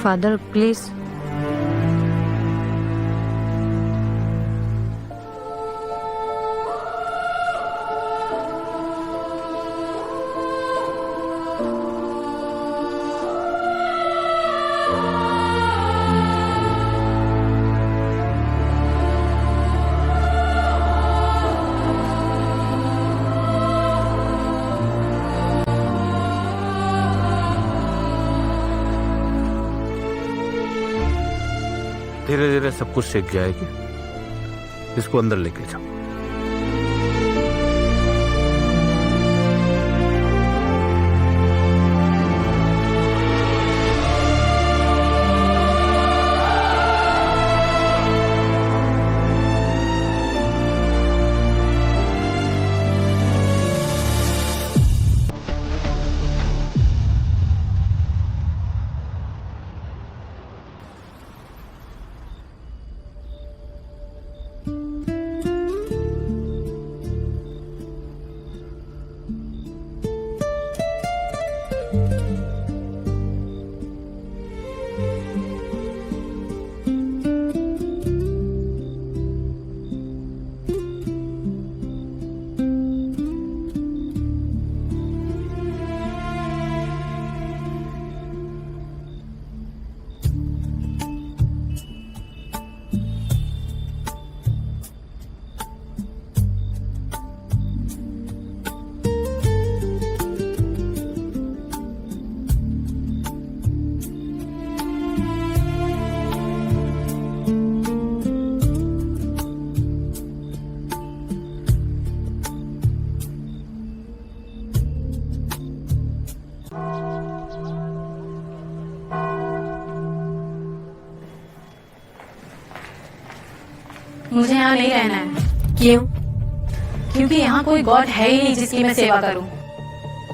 Father please. धीरे धीरे सब कुछ सीख जाएगी। इसको अंदर लेके जाओ। मुझे यहाँ नहीं रहना है। क्यों? क्योंकि यहाँ कोई गॉड है ही नहीं जिसकी मैं सेवा करूँ।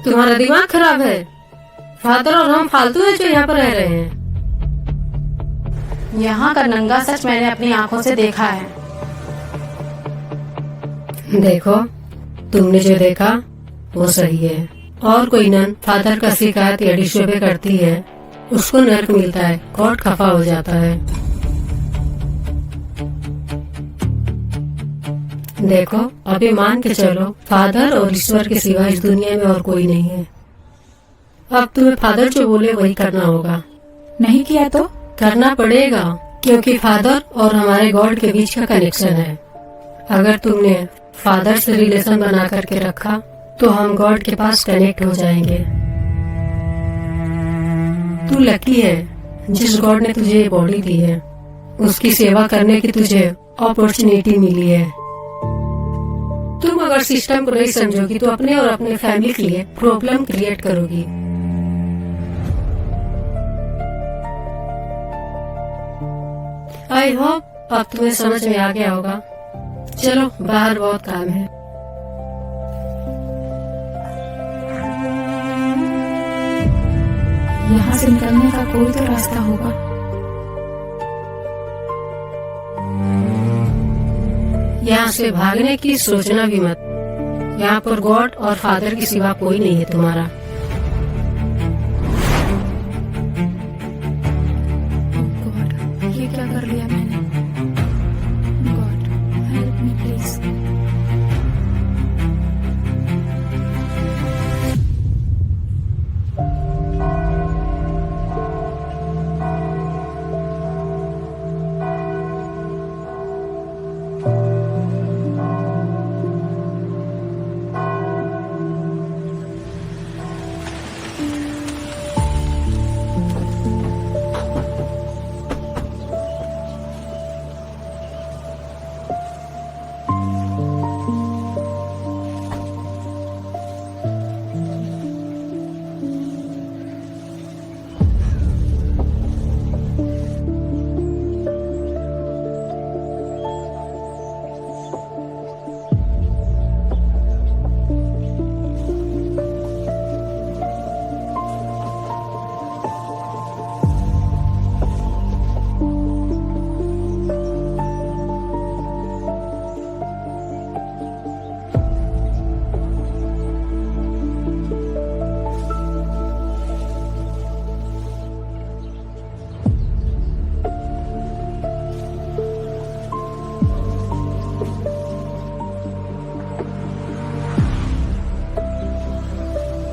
तुम्हारा दिमाग खराब है। फादर और हम फालतू है जो यहाँ पर रह रहे हैं। यहाँ का नंगा सच मैंने अपनी आंखों से देखा है। देखो, तुमने जो देखा वो सही है। और कोई नन फादर का शिकायत या डिशोबे करती है, उसको नर्क मिलता है, गॉड खफा हो जाता है। देखो, अभी मान के चलो फादर और ईश्वर के सिवा इस दुनिया में और कोई नहीं है। अब तुम्हें फादर जो बोले वही करना होगा। नहीं किया तो करना पड़ेगा, क्योंकि फादर और हमारे गॉड के बीच का कनेक्शन है। अगर तुमने फादर से रिलेशन बना करके रखा तो हम गॉड के पास कनेक्ट हो जाएंगे। तू लकी है जिस गॉड ने तुझे ये बॉडी दी है, उसकी सेवा करने की तुझे अपॉर्चुनिटी मिली है। तुम अगर सिस्टम को नहीं समझोगी तो अपने और अपने फैमिली के लिए प्रॉब्लम क्रिएट करोगी। आई होप अब तुम्हें समझ में आ गया होगा। चलो, बाहर बहुत काम है। यहाँ से निकलने का कोई तो रास्ता होगा। यहाँ से भागने की सोचना भी मत। यहाँ पर गॉड और फादर के सिवा कोई नहीं है तुम्हारा। गॉड, ये क्या कर लिया मैंने? God, help me please.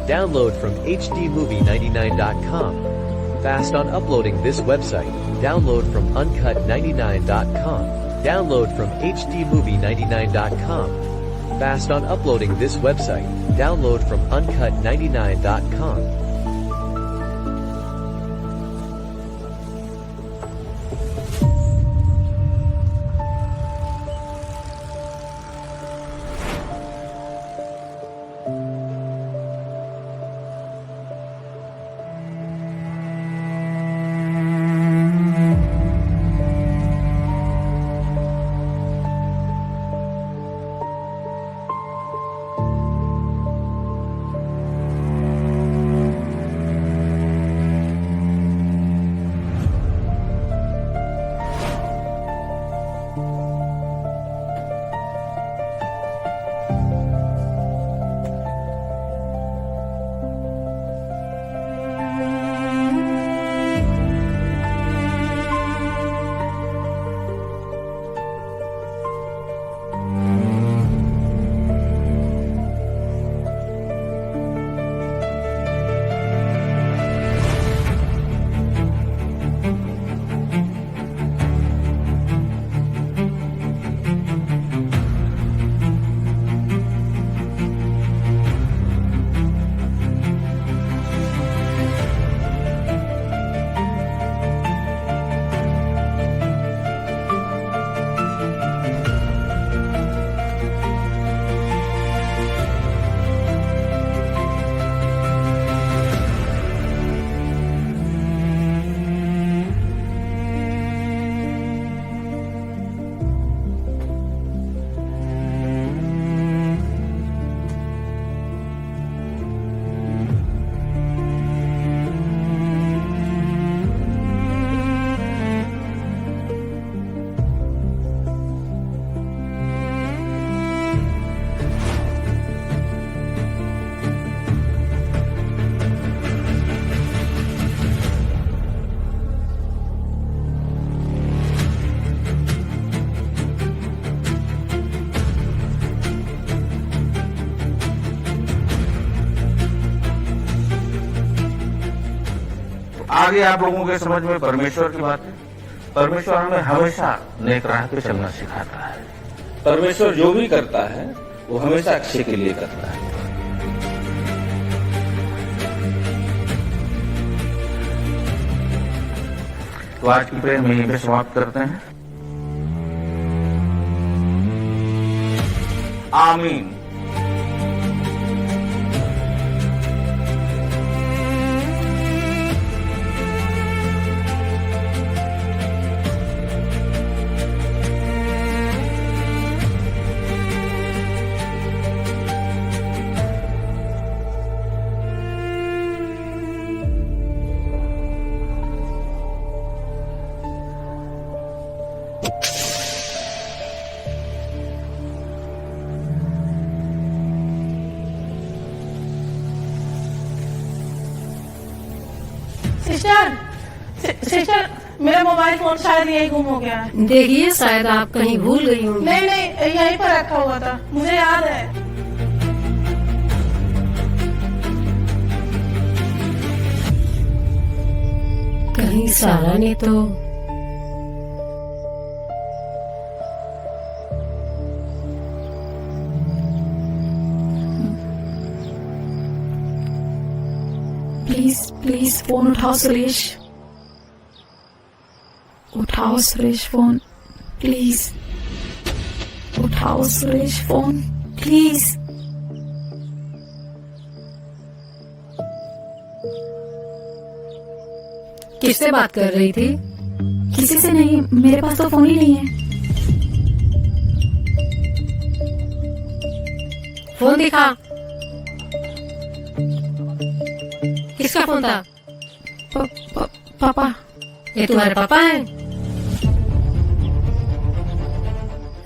Download from hdmovie99.com. Fast on uploading this website. Download from uncut99.com. Download from hdmovie99.com. Fast on uploading this website. Download from uncut99.com. आगे आप लोगों के समझ में परमेश्वर की बात है। परमेश्वर हमें हमेशा नेक राह पे चलना सिखाता है। परमेश्वर जो भी करता है वो हमेशा अच्छे के लिए करता है। तो आज की प्रेयर में यहीं पे समाप्त करते हैं। आमीन। सिस्टर मेरा मोबाइल फोन शायद यही गुम हो गया है। देखिए शायद आप कहीं भूल गई होंगी। नहीं नहीं, यहीं पर रखा हुआ था, मुझे याद है। कहीं सारा ने तो प्लीज प्लीज फोन उठाओ सुरेश, उठाओ सुरेश फोन प्लीज, उठाओ सुरेश फोन प्लीज। किससे बात कर रही थी? किसी से नहीं, मेरे पास तो फोन ही नहीं है। फोन दिखा। किसका फोन था? पापा। ये तुम्हारे पापा हैं?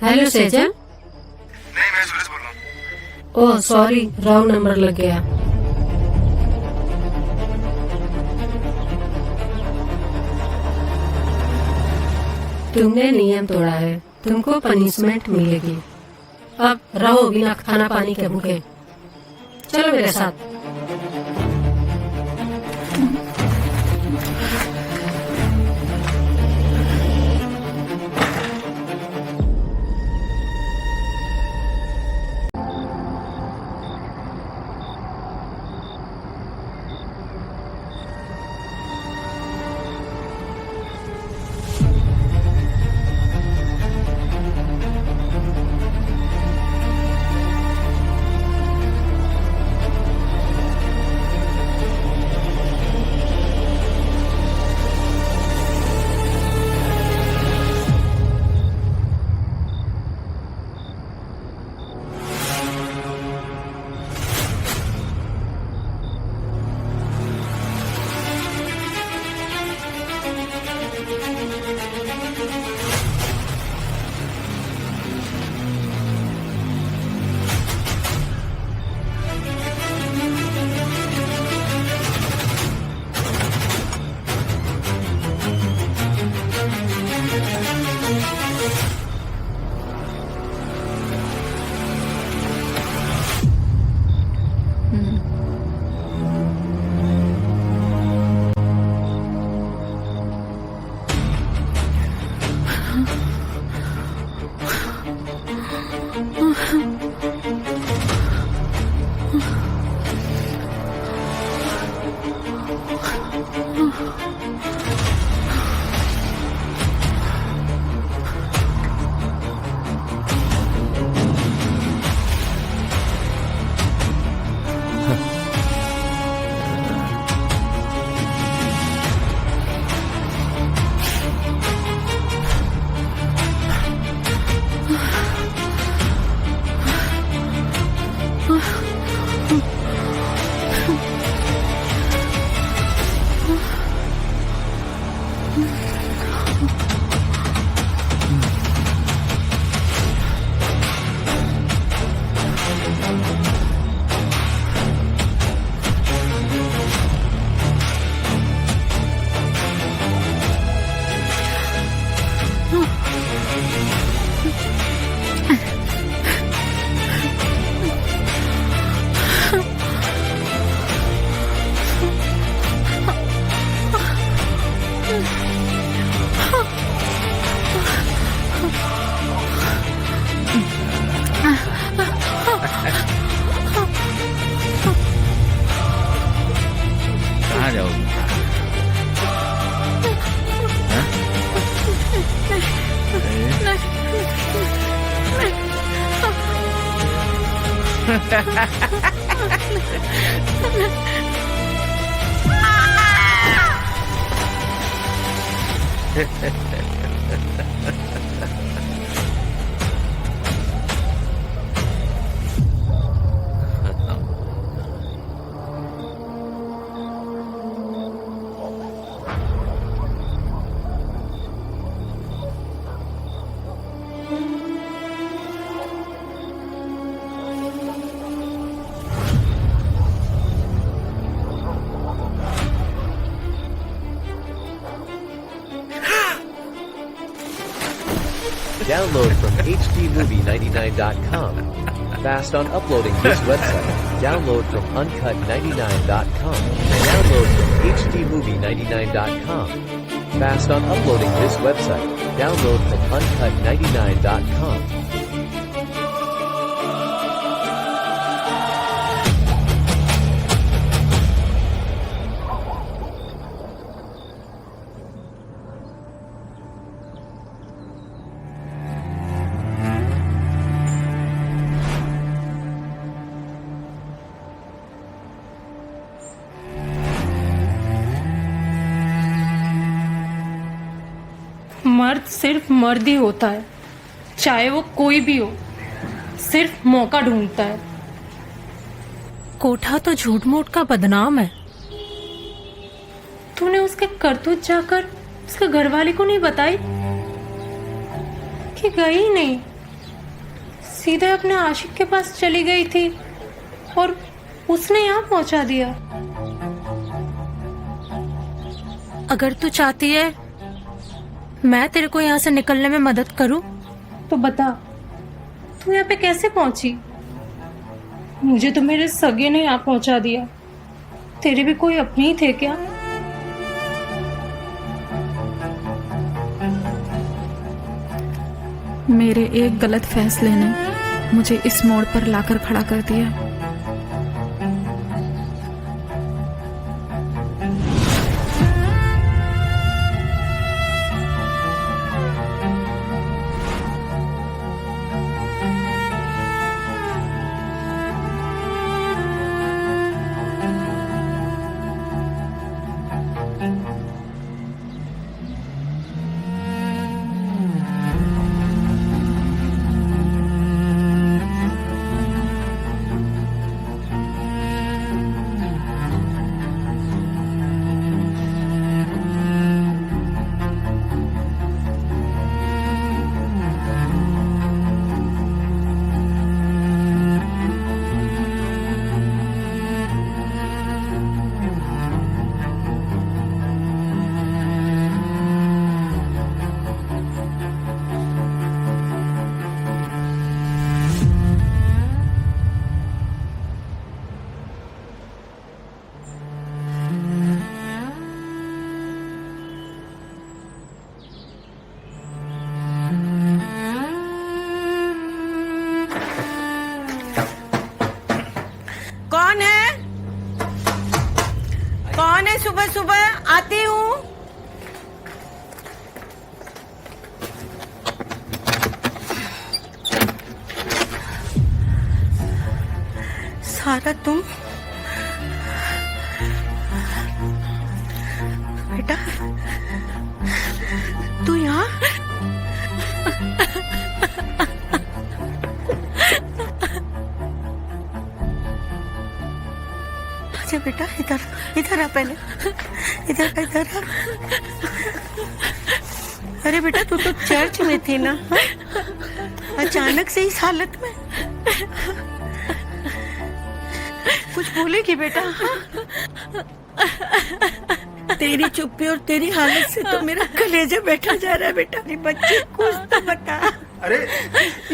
हेलो सेजल। नहीं, मैं सुरेश बोल रहा हूँ। ओह सॉरी, रॉन्ग नंबर लग गया। तुमने नियम तोड़ा है, तुमको पनिशमेंट मिलेगी। अब रहो बिना खाना पानी के भूखे। चलो मेरे साथ। कहाँ जाओगे? Download from hdmovie99.com. Fast on uploading this website. Download from uncut99.com. Download from hdmovie99.com. Fast on uploading this website. Download from uncut99.com. मर्द सिर्फ मर्द ही होता है, चाहे वो कोई भी हो, सिर्फ मौका ढूंढता है। कोठा तो झूठ मूठ का बदनाम है। तूने उसके करतूत जाकर उसके घरवाली को नहीं बताई कि गई नहीं, सीधे अपने आशिक के पास चली गई थी और उसने यहाँ पहुंचा दिया। अगर तू चाहती है मैं तेरे को यहाँ से निकलने में मदद करूं तो बता, तू यहाँ पे कैसे पहुंची? मुझे तो मेरे सगे ने यहाँ पहुंचा दिया, तेरे भी कोई अपने ही थे क्या? मेरे एक गलत फैसले ने मुझे इस मोड़ पर लाकर खड़ा कर दिया। सहारा तुम? बेटा तू यहाँ? अच्छा बेटा इधर इधर आ, पहले इधर आ। अरे बेटा तू तो चर्च में थी ना, अचानक से इस हालत में? कुछ बोलेगी बेटा? तेरी चुप्पी और तेरी हालत से तो मेरा कलेजा बैठा जा रहा है बेटा। अरे बच्चे कुछ तो बता। अरे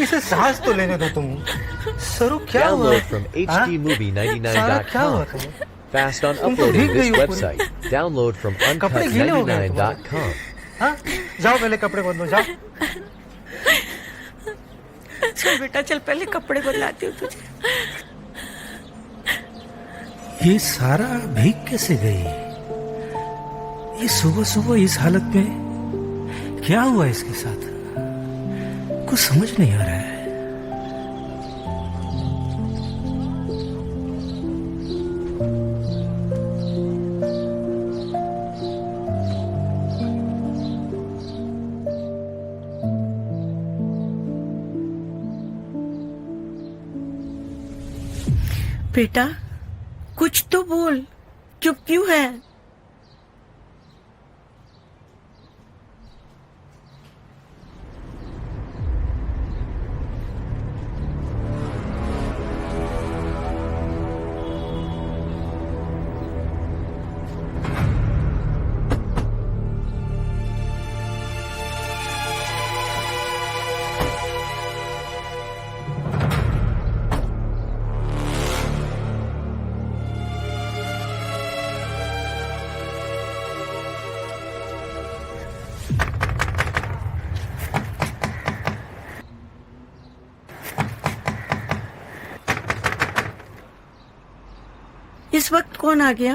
इसे सांस तो लेने दो तुम। सरू क्या हुआ? Download from hdmovie99.com. Fast on uploading this website. Download from uncut99.com. हाँ जाओ पहले कपड़े बदलो जाओ। चल बेटा चल, पहले कपड़े बदलाती हूँ तुझे। ये सारा भीग कैसे गई? ये सुबह सुबह इस हालत में क्या हुआ इसके साथ? कुछ समझ नहीं आ रहा है। बेटा कुछ तो बोल, चुप क्यों है? इस वक्त कौन आ गया?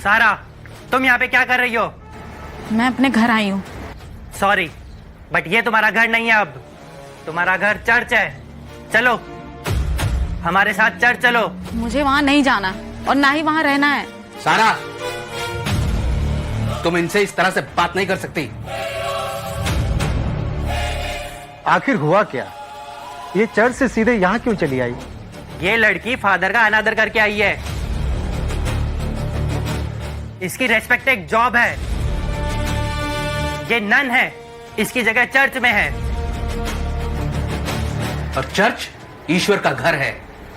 सारा, तुम यहाँ पे क्या कर रही हो? मैं अपने घर आई हूँ। सॉरी, बट ये तुम्हारा घर नहीं है। अब तुम्हारा घर चर्च है। चलो हमारे साथ चर्च चलो। मुझे वहाँ नहीं जाना और ना ही वहाँ रहना है। सारा, तुम इनसे इस तरह से बात नहीं कर सकती। आखिर हुआ क्या? ये चर्च से सीधे यहाँ क्यों चली आई? ये लड़की फादर का अनादर करके आई है। इसकी रेस्पेक्ट एक जॉब है। ये नन है, इसकी जगह चर्च में है। और चर्च ईश्वर का घर है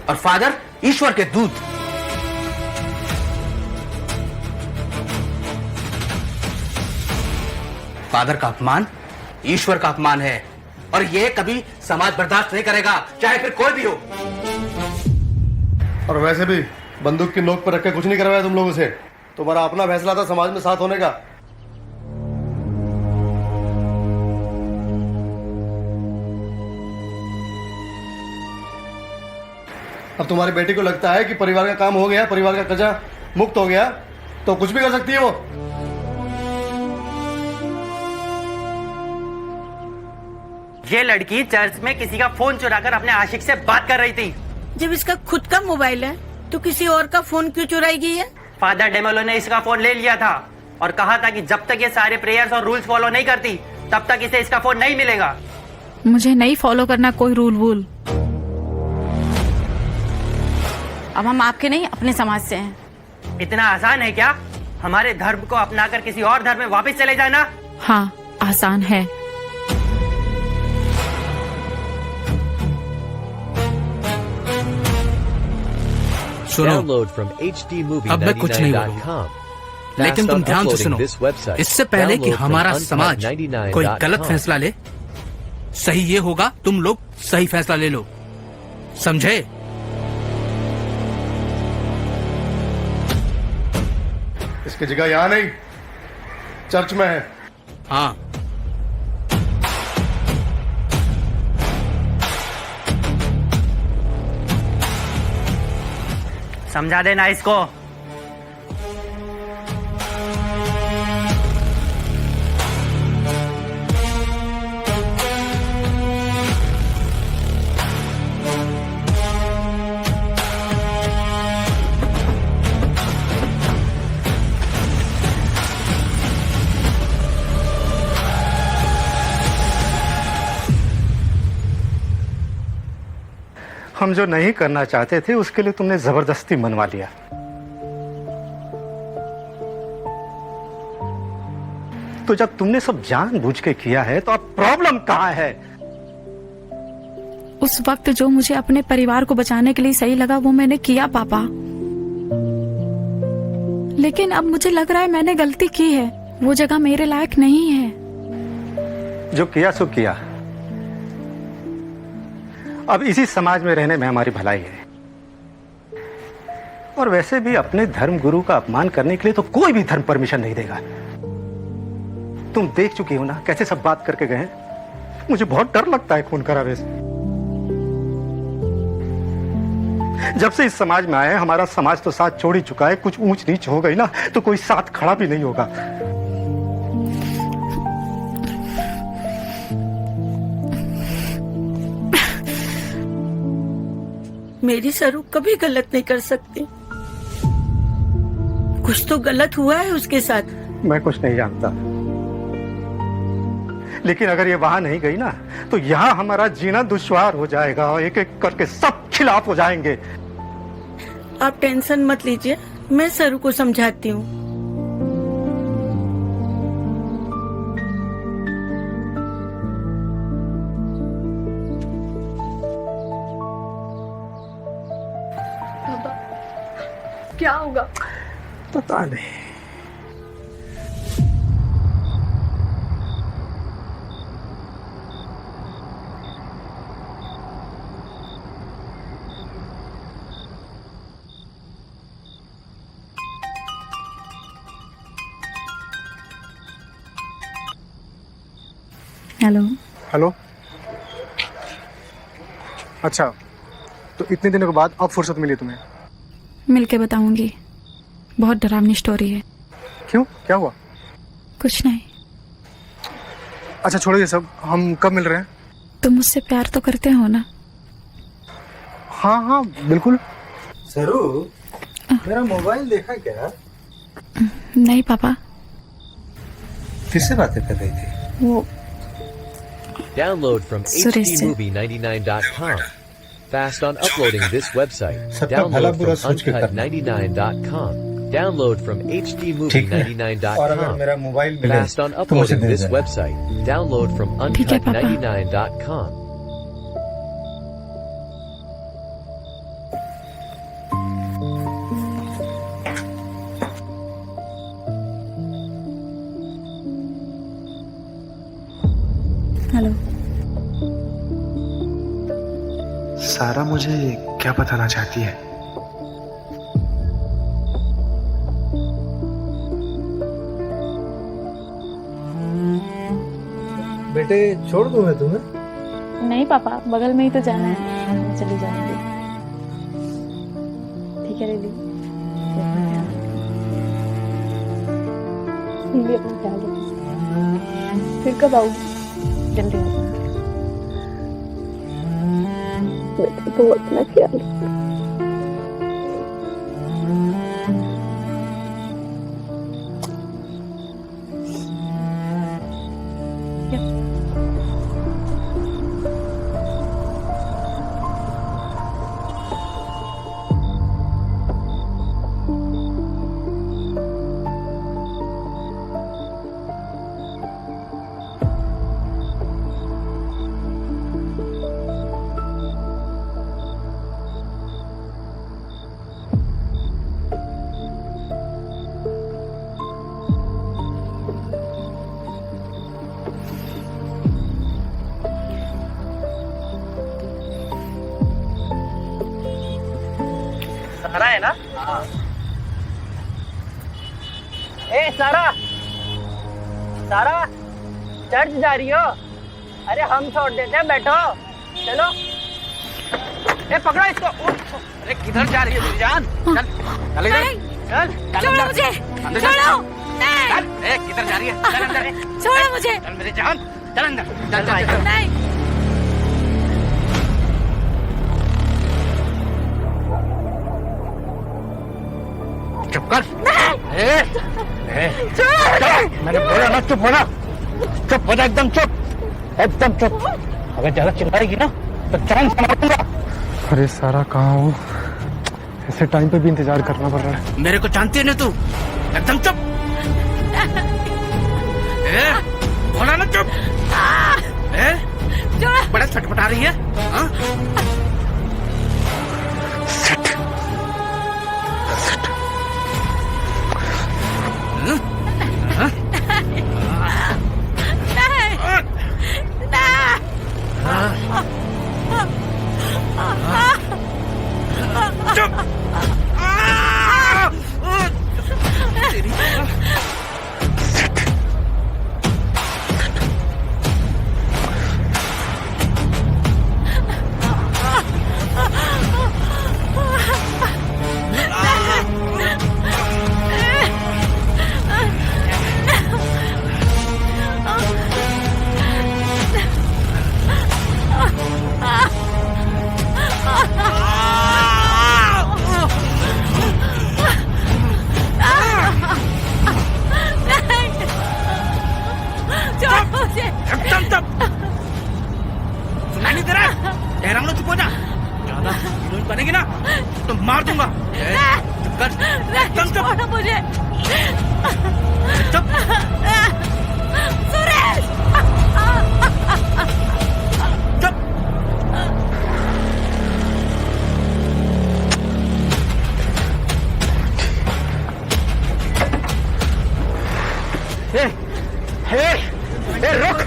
और फादर ईश्वर के दूत। फादर का अपमान ईश्वर का अपमान है और यह कभी समाज बर्दाश्त नहीं करेगा, चाहे फिर कोई भी हो। और वैसे भी बंदूक की नोक पर रख के कुछ नहीं करवाया तुम लोगों से। तुम्हारा अपना फैसला था समाज में साथ होने का। अब तुम्हारी बेटी को लगता है कि परिवार का काम हो गया, परिवार का कर्जा मुक्त हो गया, तो कुछ भी कर सकती है वो। ये लड़की चर्च में किसी का फोन चुराकर अपने आशिक से बात कर रही थी। जब इसका खुद का मोबाइल है तो किसी और का फोन क्यों चुराई है? फादर डेमोलो ने इसका फोन ले लिया था और कहा था कि जब तक ये सारे प्रेयर्स और रूल्स फॉलो नहीं करती तब तक इसे इसका फोन नहीं मिलेगा। मुझे नहीं फॉलो करना कोई रूल वूल। अब हम आपके नहीं अपने समाज से हैं। इतना आसान है क्या हमारे धर्म को अपनाकर किसी और धर्म में वापस चले जाना? हाँ आसान है। सुनो, Download from अब मैं कुछ नहीं बोलूंगा, hdmovie99.com. लेकिन तुम ध्यान से सुनो। इससे पहले कि हमारा समाज कोई गलत फैसला ले, सही ये होगा तुम लोग सही फैसला ले लो, समझे? इसकी जगह यहाँ नहीं, चर्च में है। हाँ, समझा देना इसको। हम जो नहीं करना चाहते थे उसके लिए तुमने जबरदस्ती मनवा लिया। तो जब तुमने सब जानबूझ के किया है तो अब प्रॉब्लम कहाँ है? उस वक्त जो मुझे अपने परिवार को बचाने के लिए सही लगा वो मैंने किया पापा, लेकिन अब मुझे लग रहा है मैंने गलती की है, वो जगह मेरे लायक नहीं है। जो किया सो किया। अब इसी समाज में रहने में हमारी भलाई है। और वैसे भी अपने धर्म गुरु का अपमान करने के लिए तो कोई भी धर्म परमिशन नहीं देगा। तुम देख चुकी हो ना कैसे सब बात करके गए। मुझे बहुत डर लगता है खून खराबे से। जब से इस समाज में आए हमारा समाज तो साथ छोड़ ही चुका है। कुछ ऊंच नीच हो गई ना तो कोई साथ खड़ा भी नहीं होगा। मेरी सरू कभी गलत नहीं कर सकती। कुछ तो गलत हुआ है उसके साथ। मैं कुछ नहीं जानता, लेकिन अगर ये वहां नहीं गई ना तो यहाँ हमारा जीना दुश्वार हो जाएगा। एक एक करके सब खिलाफ हो जाएंगे। आप टेंशन मत लीजिए, मैं सरू को समझाती हूँ। क्या होगा पता नहीं। हेलो। हेलो। अच्छा, तो इतने दिनों के बाद अब फुर्सत मिली तुम्हें? मिलके बताऊंगी। बहुत डरावनी स्टोरी है। क्यों, क्या हुआ? कुछ नहीं। अच्छा छोड़ो ये सब, हम कब मिल रहे हैं? तुम मुझसे प्यार तो करते हो ना? हाँ हाँ बिल्कुल। सरू, मेरा मोबाइल देखा क्या? नहीं पापा। किससे बातें कर रही थी? वो Download from Suresh से। hdmovie99.com. Fast on uploading this website. सबका भला Download बुरा from सोच के करना। uncut99.com. Download from ठीक है। और अगर hdmovie99.com. मेरा मोबाइल मिले Fast on तो मुझे uploading दे this देना। website. Download from ठीक है, पापा। uncut99.com. हेलो। सारा मुझे क्या बताना चाहती है? बेटे छोड़ दूं मैं तुम्हें? नहीं पापा, बगल में ही तो जाना है, चली जाऊंगी। ठीक है दीदी, अपना ख्याल रखना। फिर कब आओगी? जल्दी आ जाना। तो अपना ख्याल रखना। सारा है ना? ए सारा, सारा चर्च जा रही हो? अरे हम छोड़ देते हैं, बैठो। चलो। ए पकड़ो इसको। अरे किधर जा रही है मेरी जान? चल चल इधर, चल चल छोड़ो अंदर। मुझे, अंदर छोड़ो, चल। नहीं, चल, ए किधर जा रही है? चल अंदर। छोड़ो मुझे, चल मेरी जान, चल अंदर। चल चल चल। नहीं, चुप कर। ए, मैंने बोला ना चुप होना। चुप हो जा, एकदम चुप, एकदम चुप। अगर ज्यादा चिल्लाएगी ना तो जान से मारूंगा। अरे सारा कहाँ हो? ऐसे टाइम पे भी इंतजार करना पड़ रहा है। मेरे को जानती है ना तू, एकदम चुप। ए, बोला ना चुप। ए, बड़ा छटपटा रही है। हाँ? बनेगी ना तो मार दूंगा। चुप कर, एकदम चुप। छोड़ो मुझे, चुप। सुरेश, चुप। रुक,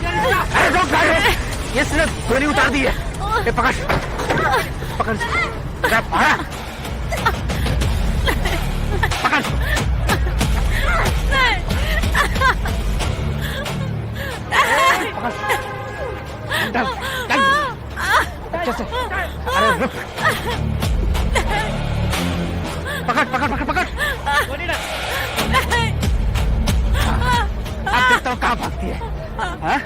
अरे रुक गाड़ी। इसने गोली उतार दी है। ए पकड़, पकड़, पकड़, पकड़। चल, चल, अच्छे से। अरे रुक, पकड़, पकड़, पकड़, पकड़। अब देखता हूँ कहाँ भागती है। हाँ?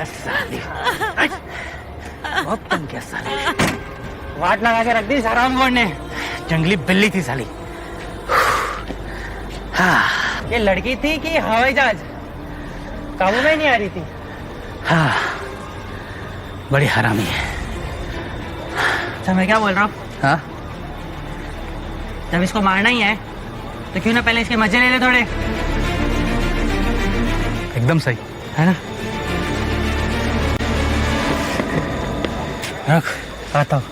साली, बहुत तंग किया साली। वाट लगा के रख दी सारा ने। जंगली बिल्ली थी साली। हाँ। ये लड़की थी कि हवाई जहाज? काबू में नहीं आ रही थी। हाँ, बड़ी हरामी है। अच्छा मैं क्या बोल रहा हूँ, हाँ? जब इसको मारना ही है तो क्यों ना पहले इसके मजे ले ले थोड़े। एकदम सही है ना। रख, आता हूँ।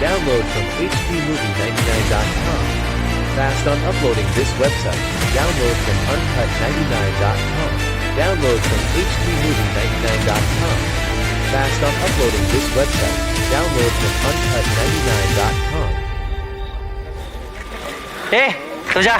Download from hdmovie99.com. Fast on uploading this website. Download from uncut99.com. Download from hdmovie99.com. Fast on uploading this website. Download from uncut99.com. ए, तू जा।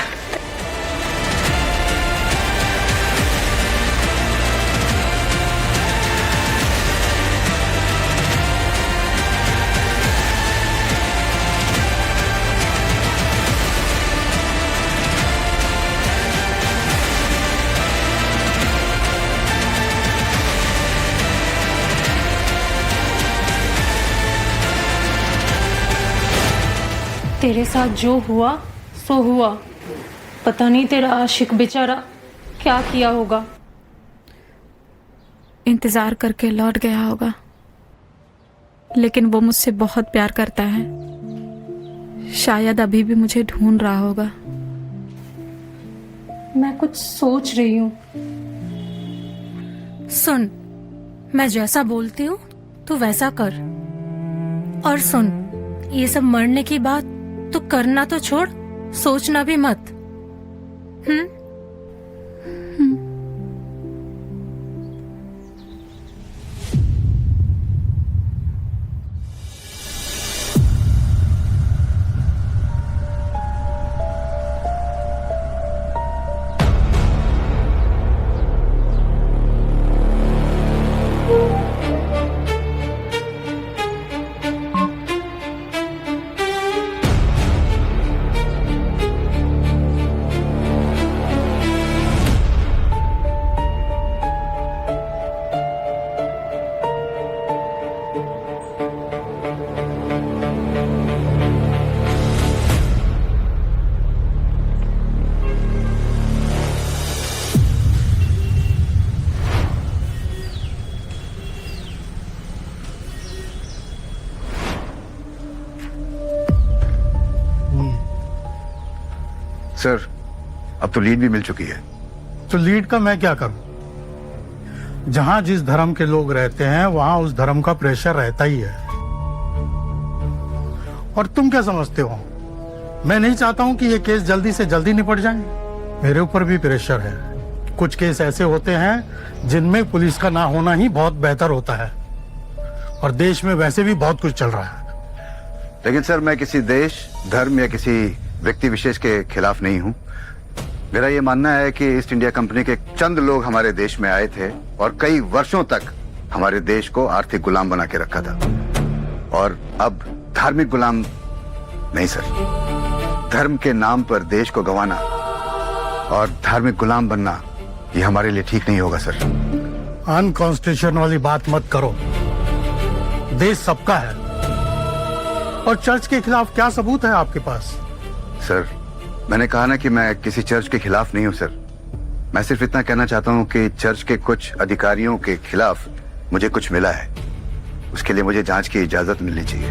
तेरे साथ जो हुआ सो हुआ। पता नहीं तेरा आशिक बेचारा क्या किया होगा। इंतजार करके लौट गया होगा, लेकिन वो मुझसे बहुत प्यार करता है। शायद अभी भी मुझे ढूंढ रहा होगा। मैं कुछ सोच रही हूँ। सुन, मैं जैसा बोलती हूँ तू वैसा कर। और सुन, ये सब मरने की बात तू करना तो छोड़, सोचना भी मत। सर, अब तो लीड भी मिल चुकी है। तो लीड का मैं क्या करूं? जहां जिस धर्म के लोग रहते हैं वहां उस धर्म का प्रेशर रहता ही है। और तुम क्या समझते हो? मैं नहीं चाहता हूं कि ये केस जल्दी से जल्दी निपट जाए। मेरे ऊपर भी प्रेशर है। कुछ केस ऐसे होते हैं जिनमें पुलिस का ना होना ही बहुत बेहतर होता है। और देश में वैसे भी बहुत कुछ चल रहा है। लेकिन सर, मैं किसी देश, धर्म या किसी व्यक्ति विशेष के खिलाफ नहीं हूं। मेरा ये मानना है कि ईस्ट इंडिया कंपनी के चंद लोग हमारे देश में आए थे और कई वर्षों तक हमारे देश को आर्थिक गुलाम बना के रखा था। और अब धार्मिक गुलाम नहीं सर, धर्म के नाम पर देश को गंवाना और धार्मिक गुलाम बनना, ये हमारे लिए ठीक नहीं होगा सर। अनकॉन्स्टिट्यूशन वाली बात मत करो। देश सबका है। और चर्च के खिलाफ क्या सबूत है आपके पास? सर, मैंने कहा ना कि मैं किसी चर्च के खिलाफ नहीं हूं सर। मैं सिर्फ इतना कहना चाहता हूं कि चर्च के कुछ अधिकारियों के खिलाफ मुझे कुछ मिला है। उसके लिए मुझे जांच की इजाजत मिलनी चाहिए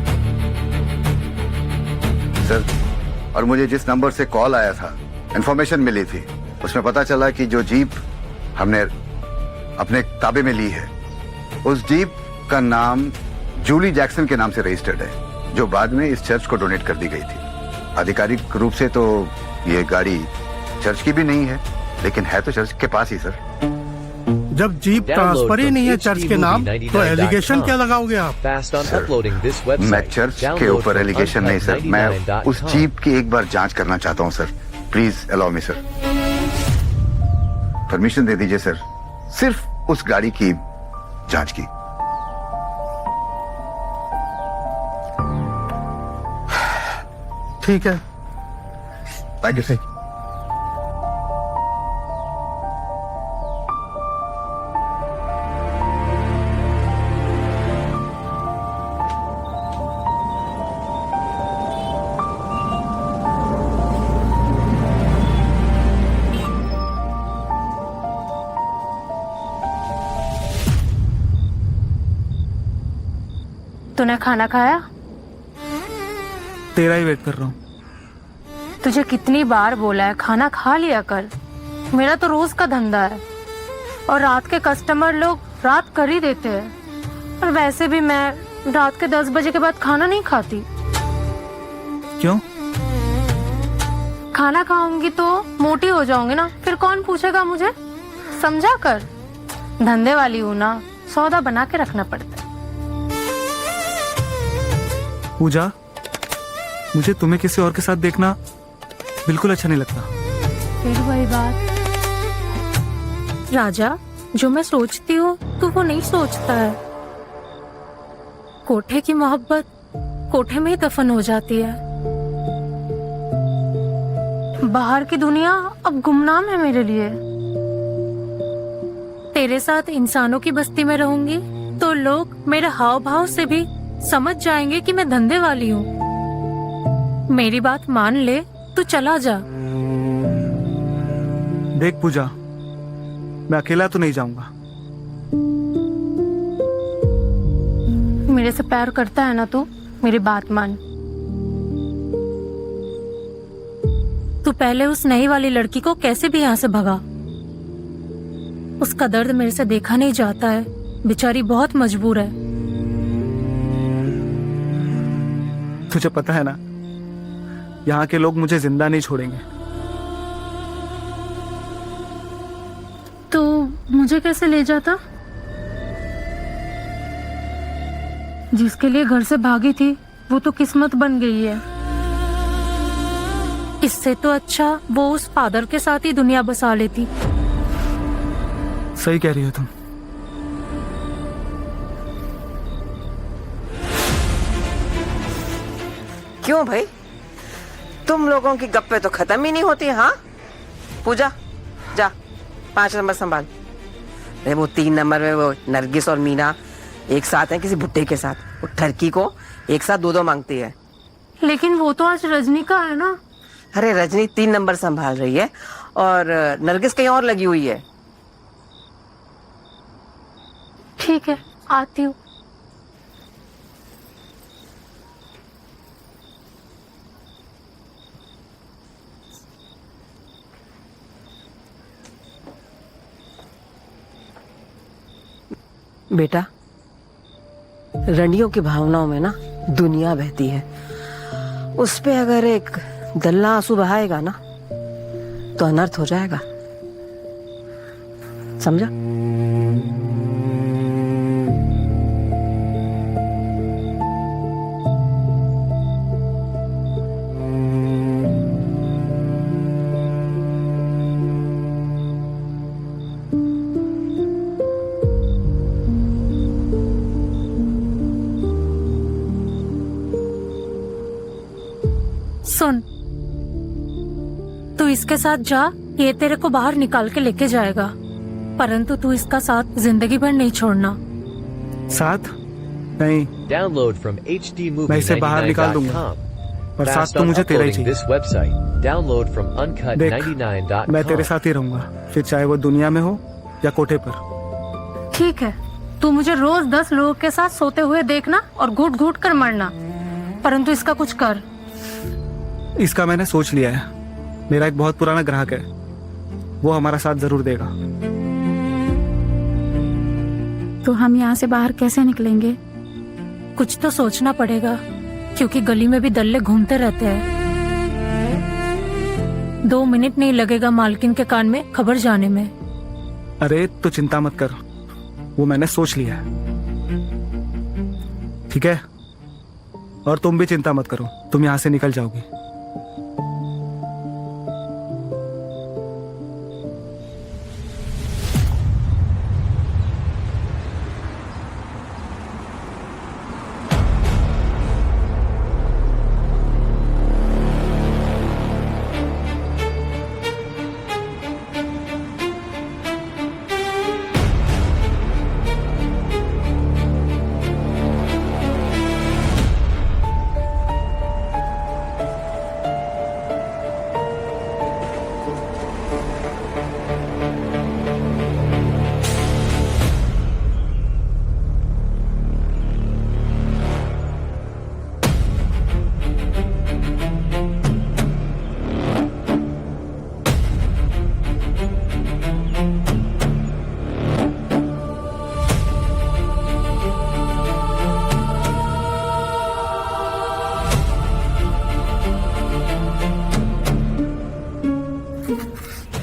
सर। और मुझे जिस नंबर से कॉल आया था, इंफॉर्मेशन मिली थी, उसमें पता चला कि जो जीप हमने अपने ताबे में ली है, उस जीप का नाम जूली जैक्सन के नाम से रजिस्टर्ड है, जो बाद में इस चर्च को डोनेट कर दी गई थी। आधिकारिक रूप से तो ये गाड़ी चर्च की भी नहीं है, लेकिन है तो चर्च के पास ही सर। जब जीप ट्रांसफर ही नहीं है चर्च के नाम, तो एलिगेशन क्या लगाओगे आप? मैं चर्च के ऊपर एलिगेशन नहीं सर, मैं उस जीप की एक बार जांच करना चाहता हूं sir. Please allow me sir. Permission दे दीजिए सर, सिर्फ उस गाड़ी की जांच की। ठीक है। Thank you sir. तूने खाना खाया? तेरा ही वेट कर रहा हूँ। तुझे कितनी बार बोला है खाना खा लिया कर। मेरा तो रोज का धंधा है और रात के कस्टमर लोग रात कर ही देते हैं। और वैसे भी मैं रात के 10 बजे के बाद खाना नहीं खाती। क्यों? खाना खाऊंगी तो मोटी हो जाऊंगी ना, फिर कौन पूछेगा मुझे? समझा कर, धंधे वाली हूँ ना, सौदा बना के रखना पड़ता है। पूजा, मुझे तुम्हें किसी और के साथ देखना बिल्कुल अच्छा नहीं लगता। फिर वही बात। राजा, जो मैं सोचती हूँ तू वो नहीं सोचता है। कोठे की मोहब्बत कोठे में ही दफन हो जाती है। बाहर की दुनिया अब गुमनाम है मेरे लिए। तेरे साथ इंसानों की बस्ती में रहूंगी तो लोग मेरे हाव भाव से भी समझ जाएंगे कि मैं धंधे वाली हूँ। मेरी बात मान ले, तू चला जा। देख पूजा, मैं अकेला तो नहीं जाऊंगा। मेरे से प्यार करता है ना तू? मेरी बात मान। तू पहले उस नई वाली लड़की को कैसे भी यहाँ से भगा। उसका दर्द मेरे से देखा नहीं जाता है, बेचारी बहुत मजबूर है। तुझे पता है ना, यहाँ के लोग मुझे जिंदा नहीं छोड़ेंगे। तो मुझे कैसे ले जाता? जिसके लिए घर से भागी थी वो तो किस्मत बन गई है। इससे तो अच्छा वो उस फादर के साथ ही दुनिया बसा लेती। सही कह रही हो तुम। क्यों भाई, तुम लोगों की गप्पे तो खत्म ही नहीं होती। हाँ पूजा, जा 5 नंबर संभाल। अरे वो 3 नंबर में वो नरगिस और मीना एक साथ हैं किसी भुट्टे के साथ। वो ठरकी को एक साथ 2-2 मांगती है। लेकिन वो तो आज रजनी का है ना। अरे रजनी 3 नंबर संभाल रही है और नरगिस कहीं और लगी हुई है। ठीक है, आती हूँ। बेटा, रंडियों की भावनाओं में ना दुनिया बहती है। उस पे अगर एक दल्ला आंसू बहाएगा ना तो अनर्थ हो जाएगा, समझा? सुन, तू इसके साथ जा, ये तेरे को बाहर निकाल के लेके जाएगा, परंतु तू इसका साथ जिंदगी भर नहीं छोड़ना। साथ नहीं, Download from hdmovie99.com. मैं इसे बाहर निकाल दूंगा, पर साथ तो मुझे तेरा ही चाहिए। This website. Download from देख, uncut99.com. मैं तेरे साथ ही रहूंगा, फिर चाहे वो दुनिया में हो या कोठे पर। ठीक है, तू मुझे रोज 10 लोगों के साथ सोते हुए देखना और घूट घूट कर मरना, परंतु इसका कुछ कर। इसका मैंने सोच लिया है। मेरा एक बहुत पुराना ग्राहक है, वो हमारा साथ जरूर देगा। तो हम यहाँ से बाहर कैसे निकलेंगे? कुछ तो सोचना पड़ेगा, क्योंकि गली में भी दल्ले घूमते रहते हैं। 2 मिनट नहीं लगेगा मालकिन के कान में खबर जाने में। अरे तो चिंता मत कर, वो मैंने सोच लिया है। ठीक है, और तुम भी चिंता मत करो, तुम यहाँ से निकल जाओगी।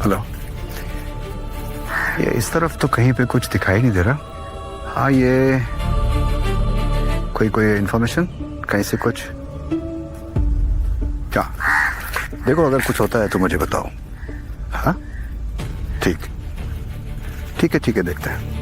हेलो, ये इस तरफ तो कहीं पे कुछ दिखाई नहीं दे रहा। हाँ, ये कोई इंफॉर्मेशन कहीं से कुछ? क्या? देखो, अगर कुछ होता है तो मुझे बताओ। हाँ ठीक है, देखते हैं।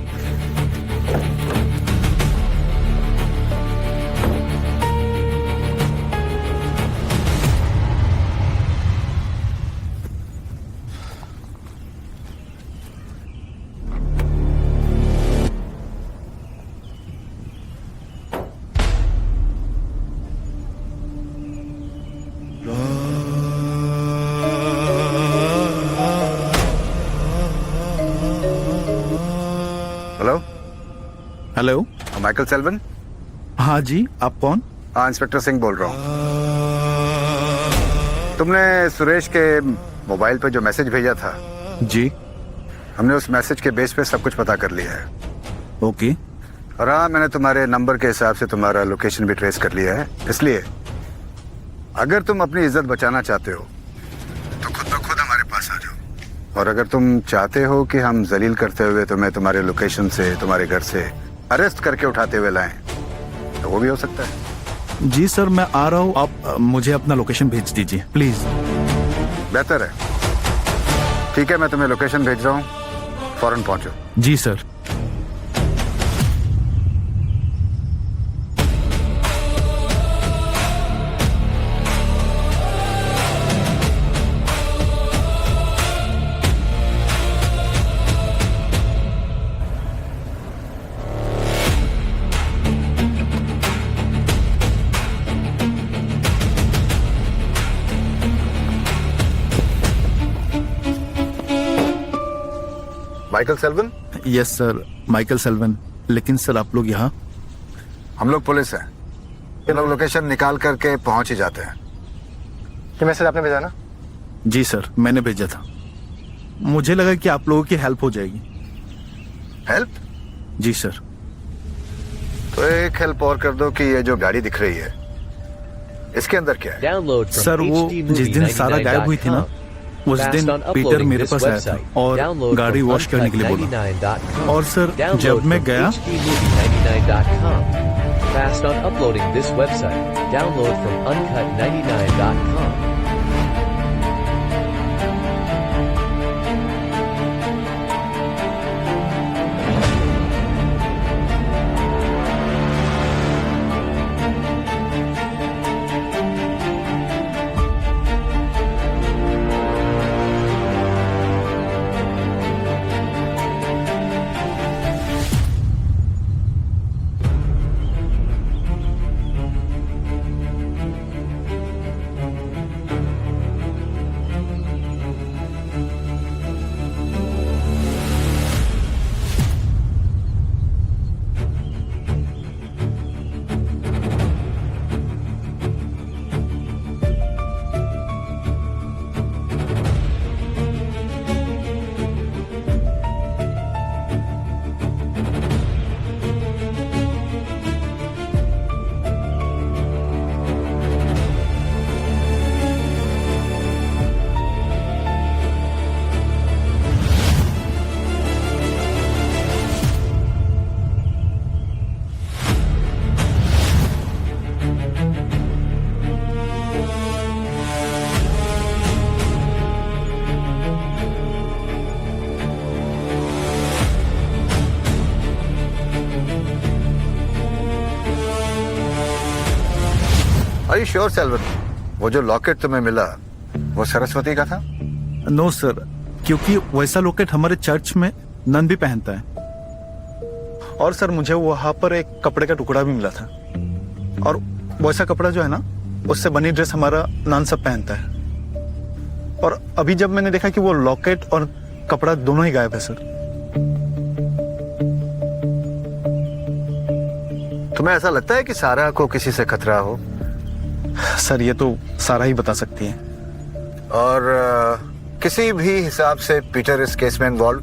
माइकल सेल्वन? हाँ जी, आप कौन? हाँ, इंस्पेक्टर सिंह बोल रहा हूँ। तुमने सुरेश के मोबाइल पे जो मैसेज भेजा था, जी, हमने उस मैसेज के बेस पे सब कुछ पता कर लिया है। ओके। और हाँ, मैंने तुम्हारे नंबर के हिसाब से तुम्हारा लोकेशन भी ट्रेस कर लिया है। इसलिए अगर तुम अपनी इज्जत बचाना चाहते हो तो खुद ब खुद हमारे पास आ जाओ। और अगर तुम चाहते हो कि हम जलील करते हुए तुम्हें तुम्हारे लोकेशन से, तुम्हारे घर से अरेस्ट करके उठाते हुए लाएं, तो वो भी हो सकता है। जी सर, मैं आ रहा हूँ। आप मुझे अपना लोकेशन भेज दीजिए प्लीज। बेहतर है। ठीक है, मैं तुम्हें लोकेशन भेज रहा हूँ, फौरन पहुंचो। जी sir. Michael Selvan? Yes sir, Michael Selvan. लेकिन सर आप लोग यहाँ? हम लोग पुलिस हैं। ये लोग लोकेशन निकाल करके पहुंच ही जाते हैं। ये मैसेज आपने भेजा ना? जी सर, मैंने भेजा था। मुझे लगा कि आप लोगों की हेल्प हो जाएगी। हेल्प? जी सर। तो एक हेल्प और कर दो कि ये जो गाड़ी दिख रही है, इसके अंदर क्या है? सर, वो जिस दिन सारा गायब हुई थी ना, उस दिन पीटर मेरे पास आया था और गाड़ी वॉश करने के लिए बोला। और सर, जब मैं गया, Fast on uploading this website. Download from uncut99.com. Are you sure, Selvan? वो जो लॉकेट तुम्हें मिला, वो सरस्वती का था? नो सर, क्योंकि वैसा लॉकेट हमारे चर्च में नन भी पहनता है। और सर, मुझे वहां पर एक कपड़े का टुकड़ा भी मिला था। और वैसा कपड़ा जो है ना, उससे बनी ड्रेस हमारा नन सब पहनता है। और अभी जब मैंने देखा कि वो लॉकेट और कपड़ा दोनों ही गायब है सर। तुम्हें ऐसा लगता है कि सारा को किसी से खतरा हो? सर, ये तो सारा ही बता सकती है। और किसी भी हिसाब से पीटर इस केस में इन्वॉल्व?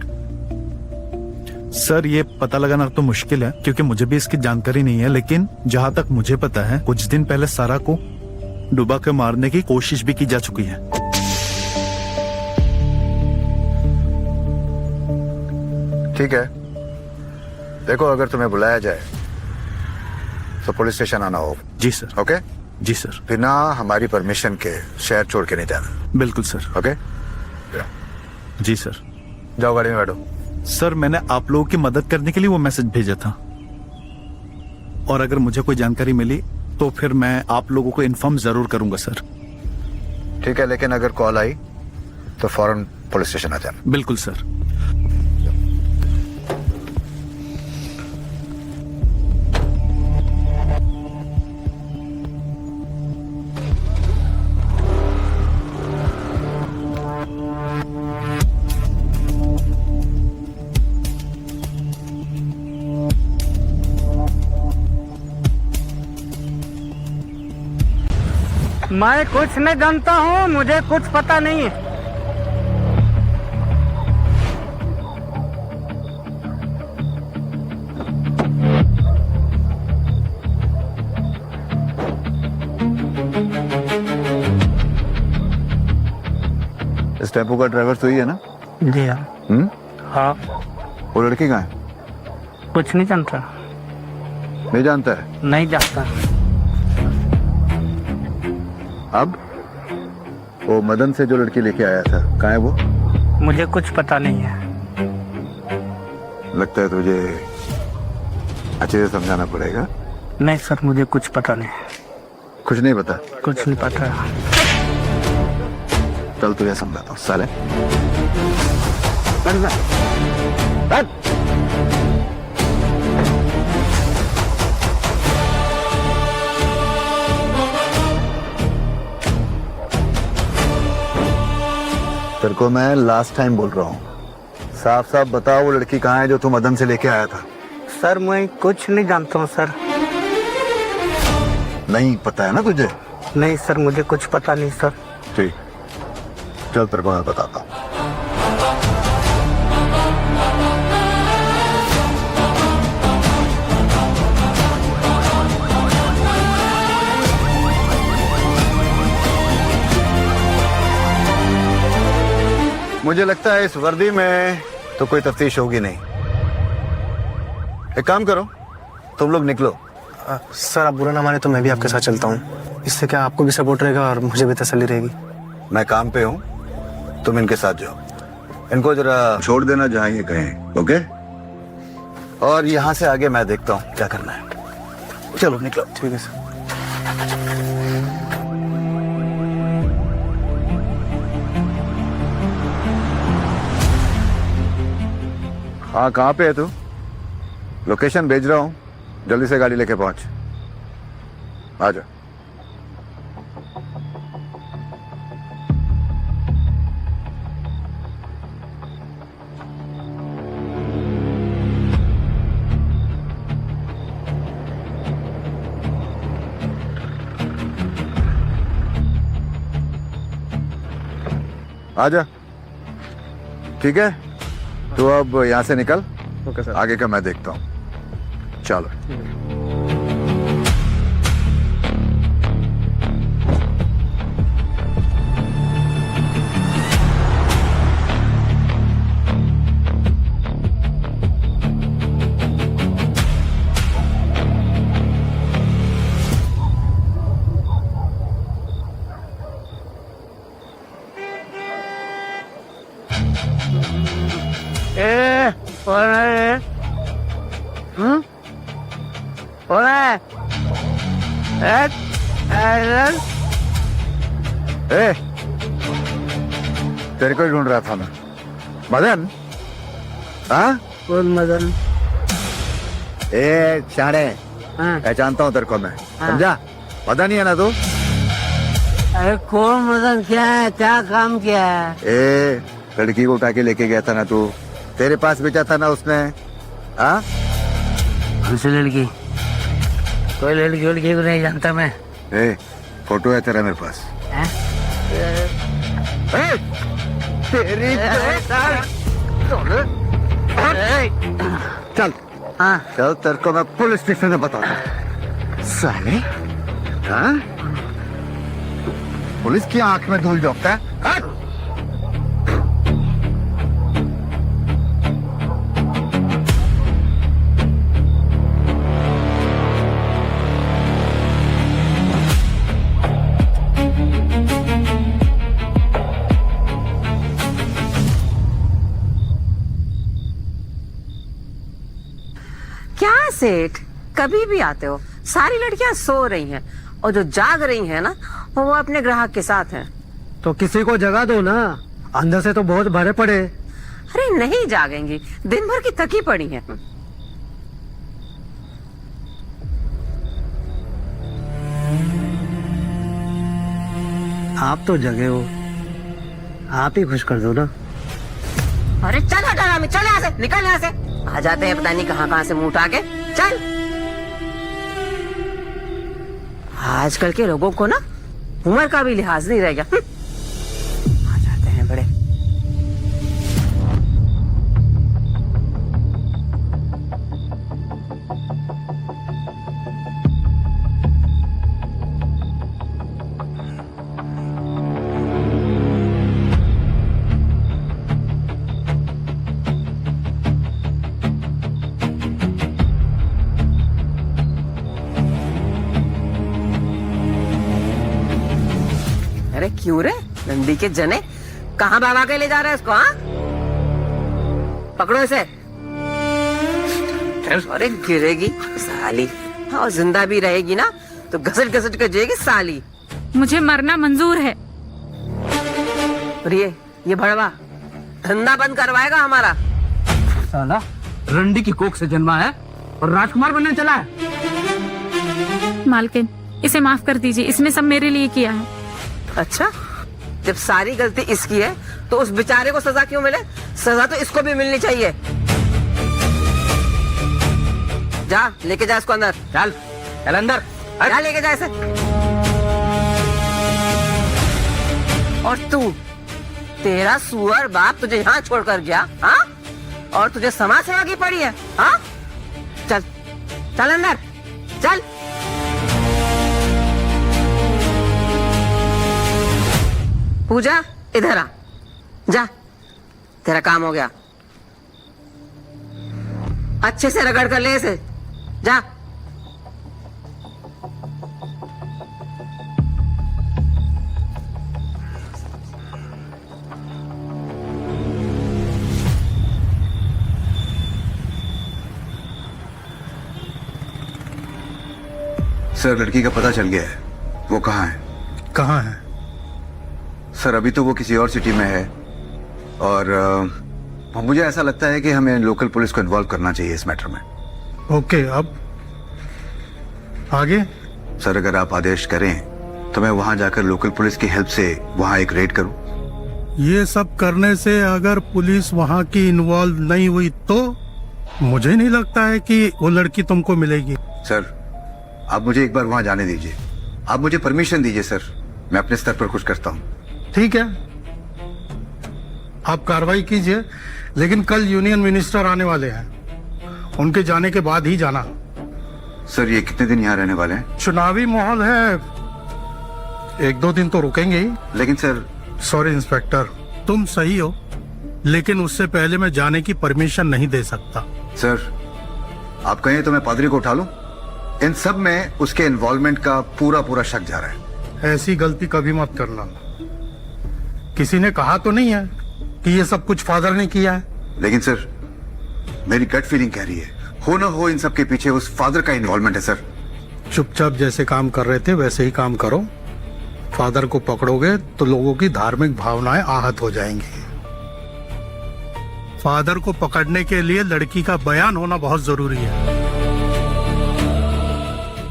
सर, ये पता लगाना तो मुश्किल है क्योंकि मुझे भी इसकी जानकारी नहीं है। लेकिन जहां तक मुझे पता है, कुछ दिन पहले सारा को डुबा के मारने की कोशिश भी की जा चुकी है। ठीक है, देखो, अगर तुम्हें बुलाया जाए तो पुलिस स्टेशन आना होगा। जी सर। ओके? जी सर। बिना हमारी परमिशन के शहर छोड़ के नहीं जाना। बिल्कुल सर। ओके? जी सर। जाओ, गाड़ी में बैठो। सर, मैंने आप लोगों की मदद करने के लिए वो मैसेज भेजा था। और अगर मुझे कोई जानकारी मिली तो फिर मैं आप लोगों को इन्फॉर्म जरूर करूंगा सर। ठीक है, लेकिन अगर कॉल आई तो फौरन पुलिस स्टेशन आ जाना। बिल्कुल सर। मैं कुछ नहीं जानता हूँ, मुझे कुछ पता नहीं है। इस टेम्पो का ड्राइवर तो ही है ना? जी हाँ। हाँ। वो लड़की कहाँ है? कुछ नहीं जानता। नहीं जानता है? नहीं जानता। अब वो मदन से जो लड़की लेके आया था, कहाँ है वो? मुझे कुछ पता नहीं है। लगता है तुझे अच्छे से समझाना पड़ेगा। नहीं सर, मुझे कुछ पता नहीं। कुछ नहीं पता? कुछ नहीं पता। चल तुझे समझाता हूँ साले। तेरे को मैं लास्ट टाइम बोल रहा हूँ, साफ साफ बताओ वो लड़की कहाँ है जो तू मदन से लेके आया था? सर मैं कुछ नहीं जानता हूँ सर। नहीं पता है ना तुझे? नहीं सर, मुझे कुछ पता नहीं सर। ठीक, चल तेरे को मैं बताता हूँ। मुझे लगता है इस वर्दी में तो कोई तफ्तीश होगी नहीं। एक काम करो, तुम लोग निकलो। सर आप बुरा ना माने तो मैं भी आपके साथ चलता हूँ। इससे क्या आपको भी सपोर्ट रहेगा और मुझे भी तसल्ली रहेगी। मैं काम पे हूँ, तुम इनके साथ जाओ। इनको जरा छोड़ देना जहाँ ये कहें, ओके? और यहाँ से आगे मैं देखता हूँ क्या करना है। चलो निकलो। ठीक है सर। हाँ कहाँ पे है तू? लोकेशन भेज रहा हूँ, जल्दी से गाड़ी लेके पहुंच। आ जा। आ जा। ठीक है, तो अब यहाँ से निकल। Okay sir. आगे का मैं देखता हूँ। चलो। तेरे को ही ढूंढ रहा था मैं। मदन? हाँ? कौन मदन? शाणे, पहचानता हूँ तेरे को मैं, समझा? मदन ही है ना तू? अरे कौन मदन? क्या है, क्या काम किया है? लड़की को उठा के लेके गया था ना तू, तेरे पास भेजा था ना उसने। हाँ? दूसरी लड़की? कोई लड़की को नहीं जानता मैं। फोटो है तेरा मेरे पास। तेरी चल। हाँ चल, तेरे को मैं पुलिस स्टेशन में बताता हूँ साले। हाँ? पुलिस की आंख में धूल झोंकता है। क्या सेठ, कभी भी आते हो, सारी लड़कियां सो रही हैं और जो जाग रही हैं ना वो अपने ग्राहक के साथ हैं। तो किसी को जगा दो ना, अंदर से तो बहुत भरे पड़े। अरे नहीं जागेंगी, दिन भर की थकी पड़ी हैं। आप तो जगे हो, आप ही खुश कर दो ना। अरे चल हटा, चल यहाँ से, निकल यहाँ से। आ जाते हैं पता नहीं कहाँ से मुंह उठा के। चल। आजकल के लोगों को ना उम्र का भी लिहाज नहीं रह गया। आ जाते हैं बड़े। अरे क्यों रे नंदी के जने, कहाँ भागा के ले जा रहे हैं इसको? हाँ पकड़ो इसे। अरे गिरेगी साली। हाँ जिंदा भी रहेगी ना तो घसट घसट कर जाएगी साली। मुझे मरना मंजूर है। और ये भड़वा धंधा बंद करवाएगा हमारा। साला रंडी की कोख से जन्मा है और राजकुमार बनने चला है। मालकिन इसे माफ कर दीजिए, इसने सब मेरे लिए किया है। अच्छा, जब सारी गलती इसकी है तो उस बेचारे को सजा क्यों मिले? सजा तो इसको भी मिलनी चाहिए। जा लेके जा इसको अंदर। चल चल अंदर। जा लेके जा इसे। और तू, तेरा सुअर बाप तुझे यहाँ छोड़कर गया, हाँ? और तुझे समाज सेवा की पड़ी है, हाँ? चल चल अंदर चल। पूजा इधर आ, जा तेरा काम हो गया। अच्छे से रगड़ कर ले इसे, जा। सर लड़की का पता चल गया है, वो कहाँ है? कहाँ है? सर अभी तो वो किसी और सिटी में है और मुझे ऐसा लगता है कि हमें लोकल पुलिस को इन्वॉल्व करना चाहिए इस मैटर में। ओके, अब आगे? सर अगर आप आदेश करें तो मैं वहां जाकर लोकल पुलिस की हेल्प से वहां एक रेड करूं। ये सब करने से अगर पुलिस वहाँ की इन्वॉल्व नहीं हुई तो मुझे नहीं लगता है कि वो लड़की तुमको मिलेगी। सर आप मुझे एक बार वहां जाने दीजिए, आप मुझे परमिशन दीजिए सर, मैं अपने स्तर पर कुछ करता हूँ। ठीक है, आप कार्रवाई कीजिए, लेकिन कल यूनियन मिनिस्टर आने वाले हैं, उनके जाने के बाद ही जाना। सर ये कितने दिन यहाँ रहने वाले हैं? चुनावी माहौल है, 1-2 दिन तो रुकेंगे ही। लेकिन सर। सॉरी इंस्पेक्टर, तुम सही हो, लेकिन उससे पहले मैं जाने की परमिशन नहीं दे सकता। सर आप कहें तो मैं पादरी को उठा लूं? इन सब में उसके इन्वॉल्वमेंट का पूरा शक जा रहा है। ऐसी गलती कभी मत करना। किसी ने कहा तो नहीं है कि ये सब कुछ फादर ने किया है? लेकिन सर मेरी गट फीलिंग कह रही है हो ना हो इन सब के पीछे उस फादर का इन्वॉल्वमेंट है। सर चुपचाप जैसे काम कर रहे थे वैसे ही काम करो। फादर को पकड़ोगे तो लोगों की धार्मिक भावनाएं आहत हो जाएंगी। फादर को पकड़ने के लिए लड़की का बयान होना बहुत जरूरी है।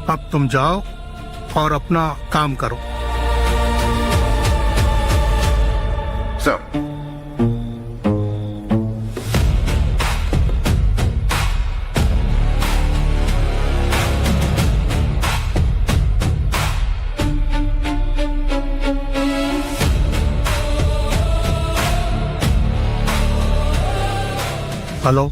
अब तुम जाओ और अपना काम करो। सर हेलो,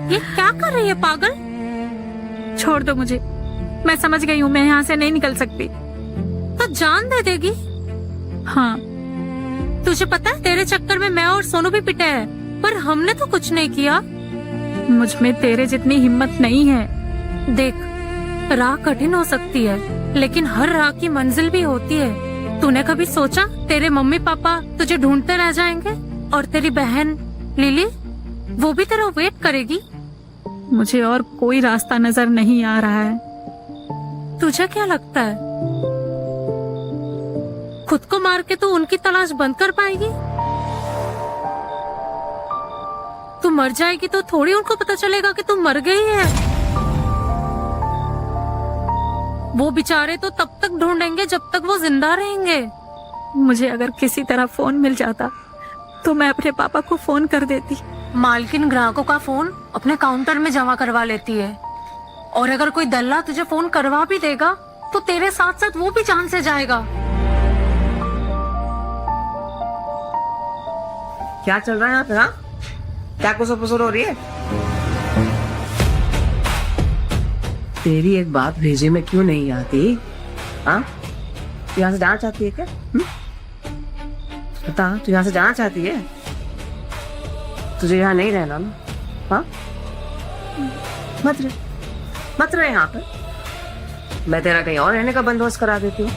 ये क्या कर रही है पागल? छोड़ दो मुझे, मैं समझ गई हूँ मैं यहाँ से नहीं निकल सकती। तो जान दे देगी? हाँ, तुझे पता है तेरे चक्कर में मैं और सोनू भी पिटे हैं, पर हमने तो कुछ नहीं किया। मुझ में तेरे जितनी हिम्मत नहीं है। देख, राह कठिन हो सकती है, लेकिन हर राह की मंजिल भी होती है। तूने कभी सोचा तेरे मम्मी पापा तुझे ढूंढते रह जाएंगे और तेरी बहन लिली वो भी तेरा वेट करेगी? मुझे और कोई रास्ता नजर नहीं आ रहा है। तुझे क्या लगता है खुद को मार के तू उनकी तलाश बंद कर पाएगी? मर जाएगी तो थोड़ी उनको पता चलेगा कि तू मर गई है। वो बेचारे तो तब तक ढूंढेंगे जब तक वो जिंदा रहेंगे। मुझे अगर किसी तरह फोन मिल जाता तो मैं अपने पापा को फोन कर देती। मालकिन ग्राहकों का फोन अपने काउंटर में जमा करवा लेती है, और अगर कोई दल्ला तुझे फोन करवा भी देगा तो तेरे साथ साथ वो भी जान से जाएगा। क्या चल रहा है यहाँ पे? हाँ, क्या कुसुर हो रही है? तेरी एक बात भेजे में क्यों नहीं आती? हाँ, तू यहाँ से जाना चाहती है क्या? बता, तू यहाँ से जाना चाहती है? तुझे यहाँ नहीं रहना ना? हाँ, मत रहे यहाँ पे। मैं तेरा कहीं और रहने का बंदोबस्त करा देती हूँ।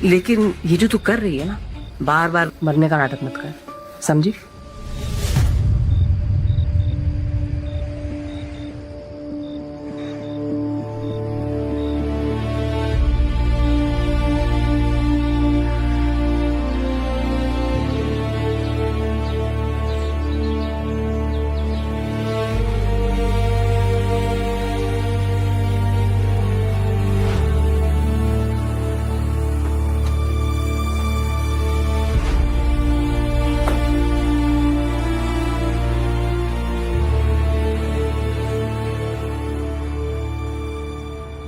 लेकिन ये जो तू कर रही है ना, बार बार मरने का नाटक मत कर, समझी?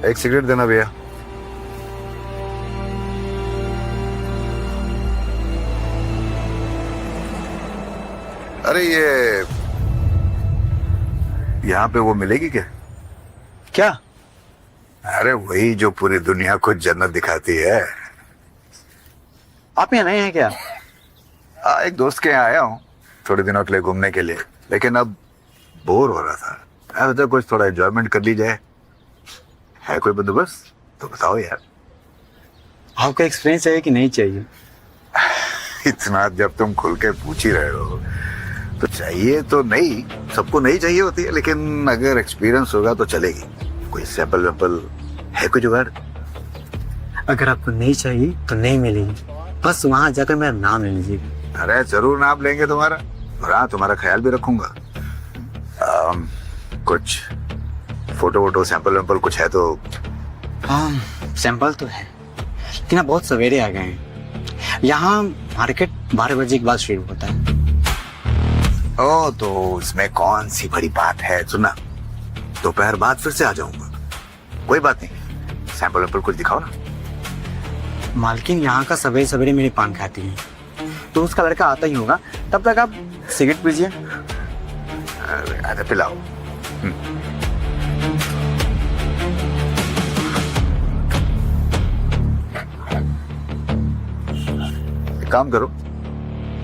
एक सिगरेट देना भैया। अरे ये यहाँ पे वो मिलेगी क्या? क्या? अरे वही जो पूरी दुनिया को जन्नत दिखाती है। आप यहाँ नए हैं क्या? एक दोस्त के यहाँ आया हूँ थोड़े दिनों के लिए घूमने के लिए, लेकिन अब बोर हो रहा था। मैं सोचा कुछ थोड़ा एंजॉयमेंट कर ली जाए। है कोई बंदोबस्त तो बताओ यार। आपका एक्सपीरियंस है कि नहीं चाहिए? इतना जब तुम खुल के पूछ ही रहे हो तो चाहिए तो नहीं, सबको नहीं चाहिए होती है, लेकिन अगर एक्सपीरियंस होगा तो चलेगी। कोई सैंपल वैम्पल है कोई जुगाड़? अगर आपको नहीं चाहिए तो नहीं मिलेगी, बस वहां जाकर मेरा नाम ले लीजिएगा। अरे जरूर नाम लेंगे तुम्हारा, और हाँ तुम्हारा ख्याल भी रखूंगा। कुछ फोटो वोटो सैंपल वैम्पल कुछ है तो? हाँ सैंपल तो है, लेकिन आप बहुत सवेरे आ गए हैं। यहाँ मार्केट 12 बजे के बाद शुरू होता है। ओ तो इसमें कौन सी बड़ी बात है। सुना, दोपहर बाद फिर से आ जाऊंगा। कोई बात नहीं, सैंपल वैम्पल कुछ दिखाओ ना। मालकिन यहाँ का सवेरे सवेरे मेरे पान खाती है, तो उसका लड़का आता ही होगा, तब तक आप सिगरेट पीजिए। अरे पिलाओ। काम करो,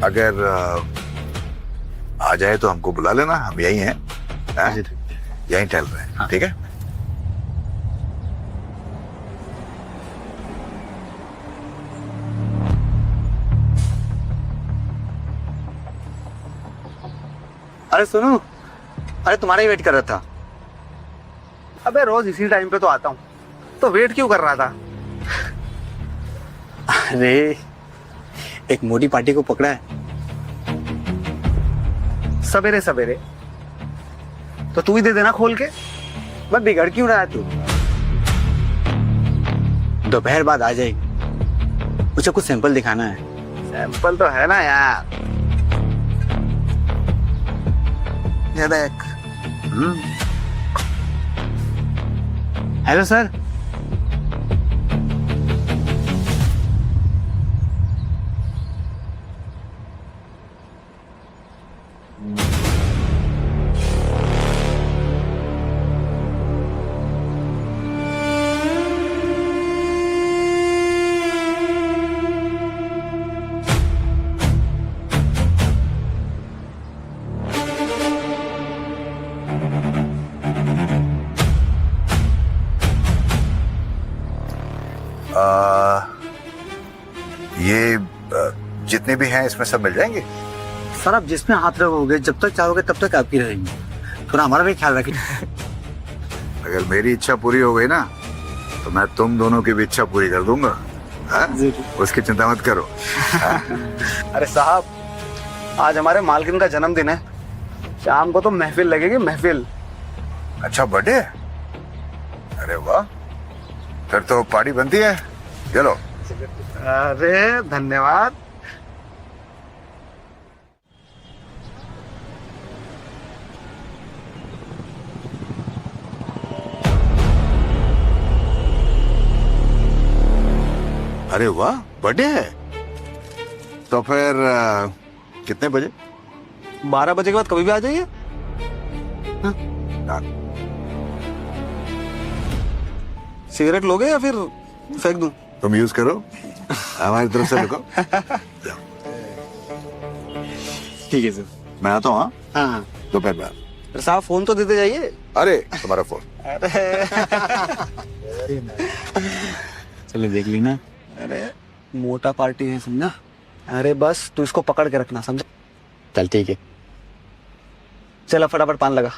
अगर आ जाए तो हमको बुला लेना, हम यही हैं, यहीं टहल रहे हैं। ठीक है? अरे सुनो, अरे तुम्हारा ही वेट कर रहा था। अबे रोज इसी टाइम पे तो आता हूँ, तो वेट क्यों कर रहा था? अरे एक मोटी पार्टी को पकड़ा है सवेरे सवेरे, तो तू ही दे देना खोल के। मैं बिगड़ क्यों रहा है तू? दोपहर बाद आ जाएगी, मुझे कुछ सैंपल दिखाना है। सैंपल तो है ना यार। ये देख। Hello sir. ये जितने भी हैं इसमें सब मिल जाएंगे? सर आप जिसमें हाथ रखोगे, जब तक चाहोगे तब तक आपकी रहेंगी। थोड़ा हमारा भी ख्याल रखिए। अगर मेरी इच्छा पूरी हो गई ना तो मैं तुम दोनों की भी इच्छा पूरी कर दूंगा। हाँ? उसकी चिंता मत करो। अरे साहब, आज हमारे मालकिन का जन्मदिन है, शाम को तो महफिल लगेगी, महफिल। अच्छा, बर्थडे? अरे वाह, फिर तो पार्टी बनती है। चलो। अरे धन्यवाद। अरे वाह, बर्थडे है। तो फिर कितने बजे? 12 बजे के बाद कभी भी आ जाइए। सिगरेट लोगे या फिर फेंक दूं? तुम यूज करो, हमारी तरफ से रुको। ठीक है सर, मैं आता हूँ। हाँ दोपहर में। साहब फोन तो देते जाइए। अरे तुम्हारा फोन। चलो देख ली ना। अरे मोटा पार्टी है, समझा? अरे बस तू इसको पकड़ के रखना, समझा? चल ठीक है, चलो फटाफट पान लगा।